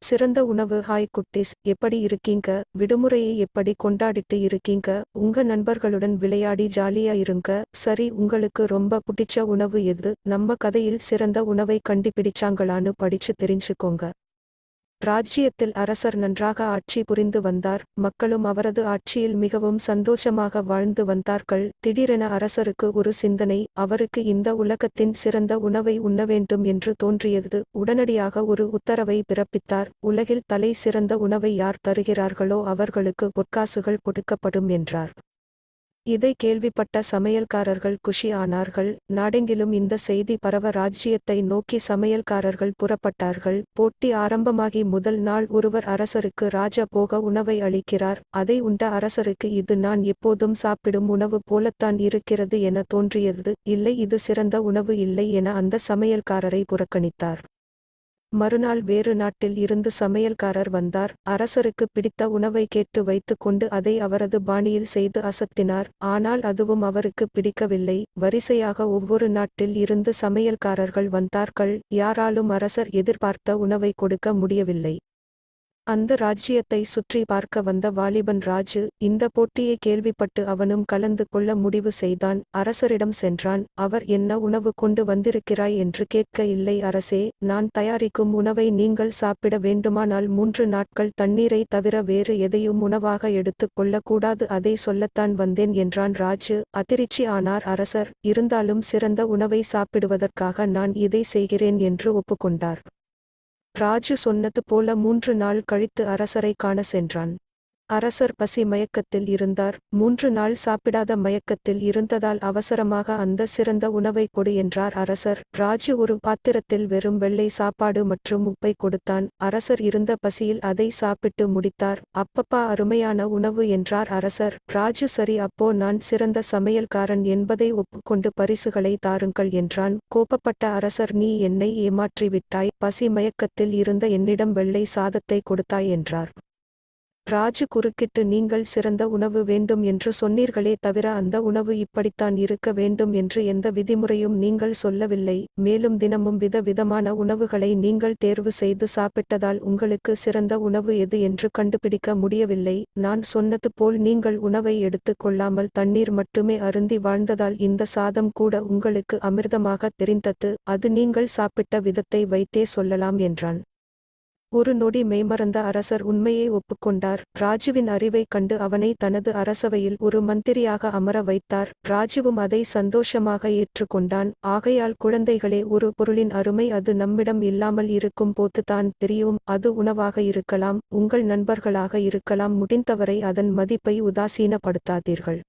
சிறந்த உணவு. ஹாய் குட்டீஸ், எப்படி இருக்கீங்க? விடுமுறையை எப்படி கொண்டாடிட்டு இருக்கீங்க? உங்க நண்பர்களுடன் விளையாடி ஜாலியா இருங்க. சரி, உங்களுக்கு ரொம்ப பிடிச்ச உணவு எது? நம்ம கதையில் சிறந்த உணவை கண்டுபிடிச்சாங்களான்னு படிச்சு தெரிஞ்சுக்கோங்க. ராஜ்ஜியத்தில் அரசர் நன்றாக ஆட்சி புரிந்து வந்தார். மக்களும் அவரது ஆட்சியில் மிகவும் சந்தோஷமாக வாழ்ந்து வந்தார்கள். திடீரென அரசருக்கு ஒரு சிந்தனை. அவருக்கு இந்த உலகத்தின் சிறந்த உணவை உண்ண வேண்டும் என்று தோன்றியது. உடனடியாக ஒரு உத்தரவை பிறப்பித்தார். உலகில் தலை சிறந்த உணவை யார் தருகிறார்களோ அவர்களுக்கு பொற்காசுகள் கொடுக்கப்படும் என்றார். இதை கேள்விப்பட்ட சமையல்காரர்கள் குஷி ஆனார்கள். நாடெங்கிலும் இந்த செய்தி பரவ ராஜ்ஜியத்தை நோக்கி சமையல்காரர்கள் புறப்பட்டார்கள். போட்டி ஆரம்பமாகி முதல் நாள் ஒருவர் அரசருக்கு ராஜ போக உணவை அளிக்கிறார். அதை உண்ட அரசருக்கு இது நான் எப்போதும் சாப்பிடும் உணவு போலத்தான் இருக்கிறது என தோன்றியது. இல்லை, இது சிறந்த உணவு இல்லை என அந்த சமையல்காரரை புறக்கணித்தார். மறுநாள் வேறு நாட்டில் இருந்து சமையல்காரர் வந்தார். அரசருக்கு பிடித்த உணவை கேட்டு வைத்து கொண்டு அதை அவரது பாணியில் செய்து அசத்தினார். ஆனால் அதுவும் அவருக்கு பிடிக்கவில்லை. வரிசையாக ஒவ்வொரு நாட்டில் இருந்து சமையல்காரர்கள் வந்தார்கள். யாராலும் அரசர் எதிர்பார்த்த உணவை கொடுக்க முடியவில்லை. அந்த ராஜ்ஜியத்தை சுற்றி பார்க்க வந்த வாலிபன் ராஜு இந்த போட்டியை கேள்விப்பட்டு அவனும் கலந்து கொள்ள முடிவு செய்தான். அரசரிடம் சென்றான். அவர் என்ன உணவு கொண்டு வந்திருக்கிறாய் என்று கேட்க, இல்லை அரசே, நான் தயாரிக்கும் உணவை நீங்கள் சாப்பிட வேண்டுமானால் 3 நாட்கள் தண்ணீரை தவிர வேறு எதையும் உணவாக எடுத்துக் கொள்ளக்கூடாது, அதை சொல்லத்தான் வந்தேன் என்றான் ராஜு. அதிர்ச்சி ஆனார் அரசர். இருந்தாலும் சிறந்த உணவை சாப்பிடுவதற்காக நான் இதை செய்கிறேன் என்று ஒப்புக்கொண்டார். ராஜு சொன்னது போல 3 நாள் கழித்து அரசரை காண சென்றான். அரசர் பசி மயக்கத்தில் இருந்தார். 3 நாள் சாப்பிடாத மயக்கத்தில் இருந்ததால் அவசரமாக அந்த சிறந்த உணவை கொடு என்றார் அரசர். ராஜு ஒரு பாத்திரத்தில் வெறும் வெள்ளை சாப்பாடு மற்றும் உப்பை கொடுத்தான். அரசர் இருந்த பசியில் அதை சாப்பிட்டு முடித்தார். அப்பப்பா, அருமையான உணவு என்றார் அரசர். ராஜு, சரி, அப்போ நான் சிறந்த சமையல்காரன் என்பதை ஒப்புக்கொண்டு பரிசுகளை தாருங்கள் என்றான். கோபப்பட்ட அரசர், நீ என்னை ஏமாற்றிவிட்டாய். பசி மயக்கத்தில் இருந்த என்னிடம் வெள்ளை சாதத்தை கொடுத்தாய் என்றார். ராஜு குறுக்கிட்டு, நீங்கள் சிறந்த உணவு வேண்டும் என்று சொன்னீர்களே தவிர அந்த உணவு இப்படித்தான் இருக்க வேண்டும் என்று எந்த விதிமுறையும் நீங்கள் சொல்லவில்லை. மேலும் தினமும் விதவிதமான உணவுகளை நீங்கள் தேர்வு செய்து சாப்பிட்டதால் உங்களுக்கு சிறந்த உணவு எது என்று கண்டுபிடிக்க முடியவில்லை. நான் சொன்னது போல் நீங்கள் உணவை எடுத்துக் கொள்ளாமல் தண்ணீர் மட்டுமே அருந்தி வாழ்ந்ததால் இந்த சாதம் கூட உங்களுக்கு அமிர்தமாக தெரிந்தது. அது நீங்கள் சாப்பிட்ட விதத்தை வைத்தே சொல்லலாம் என்றான். ஒரு நொடி மெய்மறந்த அரசர் உண்மையை ஒப்புக்கொண்டார். ராஜுவின் அறிவைக் கண்டு அவனை தனது அரசவையில் ஒரு மந்திரியாக அமர வைத்தார். ராஜுவும் அதை சந்தோஷமாக ஏற்றுக்கொண்டான். ஆகையால் குழந்தைகளே, ஒரு பொருளின் அருமை அது நம்மிடம் இல்லாமல் இருக்கும் போது தான் தெரியும். அது உணவாக இருக்கலாம், உங்கள் நண்பர்களாக இருக்கலாம். முடிந்தவரை அதன் மதிப்பை உதாசீனப்படுத்தாதீர்கள்.